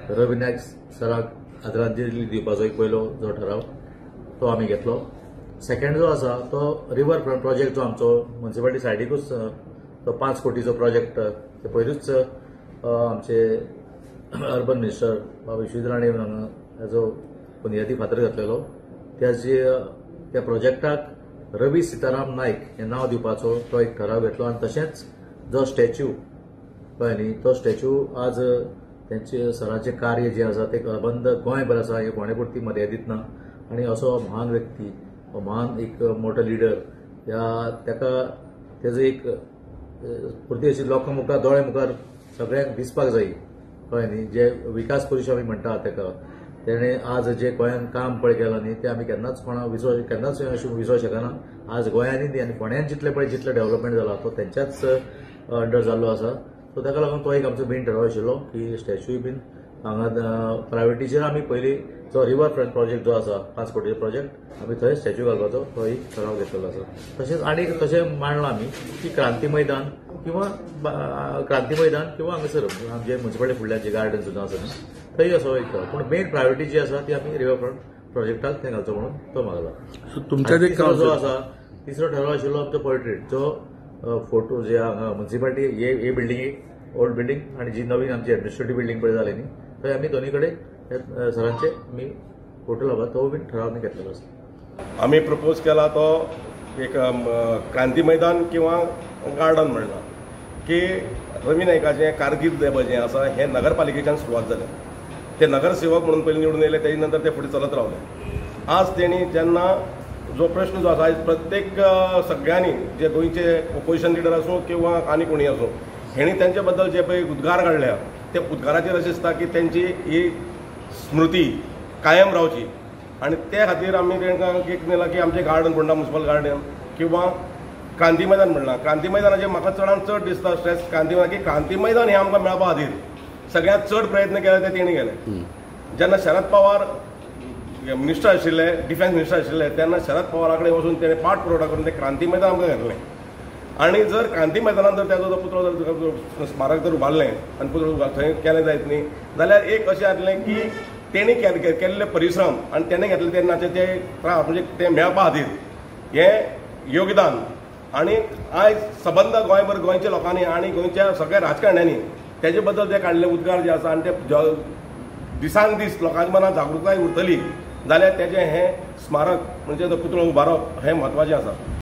रवी नायक सराक आदरांजली दिवपाचो एक पयलो जो ठराव तो आमी घेतलो। सेकंड जो आसा तो रिवर फ्रंट प्रोजेक्ट जो आमचो म्युनिसिपालिटी सायडीकूच तो 5 कोटीचो प्रोजेक्ट ते पयरूच आमचे अर्बन मिनिस्टर बाबा विश्वेश्वर राणे हांगा हेजो बुनयादी फातर घातलेलो। त्या प्रोजेक्टाक रवी सीताराम नायक हे नांव दिवपाचो तो एक ठराव घेतलो आनी तशेंच जो स्टॅच्यू कळ्ळें न्ही तो स्टॅच्यू आज त्यांचे सरांचे कार्य जे आसा ते अबंद गोंयभर आसा हे गोंयपुरती मर्यादीत ना आनी असो महान व्यक्ती महान एक मोठो लिडर ताका तेजो एक पुर्ती अशी लोकां मुखार दोळे मुखार सगळ्यांक दिसपाक जाय कळ्ळें न्ही जे विकास पुरुश आमी म्हणटा ताका तेणे आज जे गोंयान काम पळय केलां न्ही ते आमी केन्नाच केन्नाच विसरूंक शकना। आज गोंयांनी न्ही आनी फोंड्यान जितले डेव्हलपमेंट जाला तो तेंच्याच अंडर जाल्लो आसा। सो ताका लागून तो एक आमचो मेन ठराव आशिल्लो की स्टॅच्यूय बीन हांगा प्रायोरिटीचेर आमी पयली जो रिवर फ्रंट प्रोजेक्ट जो आसा 5 कोटीचो प्रोजेक्ट आमी थंय स्टॅच्यू घालपाचो तो एक ठराव घेतलेलो आसा। तशेंच आनी तशें मांडलां आमी की क्रांती मैदान किंवा हांगासर आमचे म्युनिसिपालिटी फुडल्यान जे गार्डन सुद्दां आसा न्ही थंय असो एक पूण मेन प्रायोरिटी जी आसा ती आमी रिवर फ्रंट प्रोजेक्टाक तें घालचो म्हणून तो मागला। तुमच्या जो आसा तिसरो ठराव आशिल्लो आमचो पोर्ट्रेट जो फोटो जे हांगा म्युनिसिपालिटी हे बिल्डिंगेक ओल्ड बिल्डिंग आनी जी नवीन आमची एडमिनिस्ट्रेटिव्ह बिल्डिंग पळय जाली न्ही थंय आमी दोनी कडेन सरांचे आमी फोटो लावपाक तो बीन ठराव आमी घेतलेलो आसा। आमी प्रपोज केला तो एक क्रांती मैदान किंवा गार्डन म्हणला की रवी नायकाचें कारकीर्द जें आसा हें नगरपालिकेच्यान सुरवात जालें। ते नगरसेवक म्हणून पयलीं निवडून येयले तेजे नंतर ते फुडें चलत रावले। आज तेणी जेन्ना जो प्रश्न जो आसा आयज प्रत्येक सगळ्यांनी जे गोंयचे ओपोजिशन लिडर आसूं किंवा आनी कोणी आसूं हेणी तेंचे बद्दल जे पळय उद्गार काडल्या ते उद्गाराचेर अशें दिसता की तेंची ही स्मृती कायम रावची आनी ते खातीर आमी तांकां एक नेला की आमचें गार्डन म्हणटा म्युनिसिपल गार्डन किंवा क्रांती मैदान म्हणलां। क्रांती मैदानाचेर म्हाका चडांत चड दिसता स्ट्रेस क्रांती मैदान की क्रांती मैदान हें आमकां मेळपा खातीर सगळ्यांत चड प्रयत्न केले ते तेणी केले। जेन्ना शरद पवार मिनिस्टर आशिल्ले डिफेन्स मिनिस्टर आशिल्ले तेन्ना शरद पवारा कडेन वचून तेणें पाठ पुरवठा करून तें क्रांती मैदान आमकां घेतलें आनी जर क्रांती मैदानात जर तेजो पुतळो जर स्मारक जर उबारलें आनी पुतळो थंय केलें जायत न्ही जाल्यार एक अशें जातलें की तेणी केल्ले परिश्रम आनी तेणें घेतले तेन्नाचे ते म्हणजे ते मेळपा खातीर हें योगदान आनी आयज सबंद गोंयभर गोंयच्या लोकांनी आनी गोंयच्या सगळ्या राजकारण्यांनी तेजे बद्दल जे काडले उद्गार जे आसा आनी ते दिसान दीस लोकांच्या मनात जागृताय उरतली जाल्यार तेजें हें स्मारक म्हणजे तो पुतळो उबारप हें म्हत्वाचें आसा।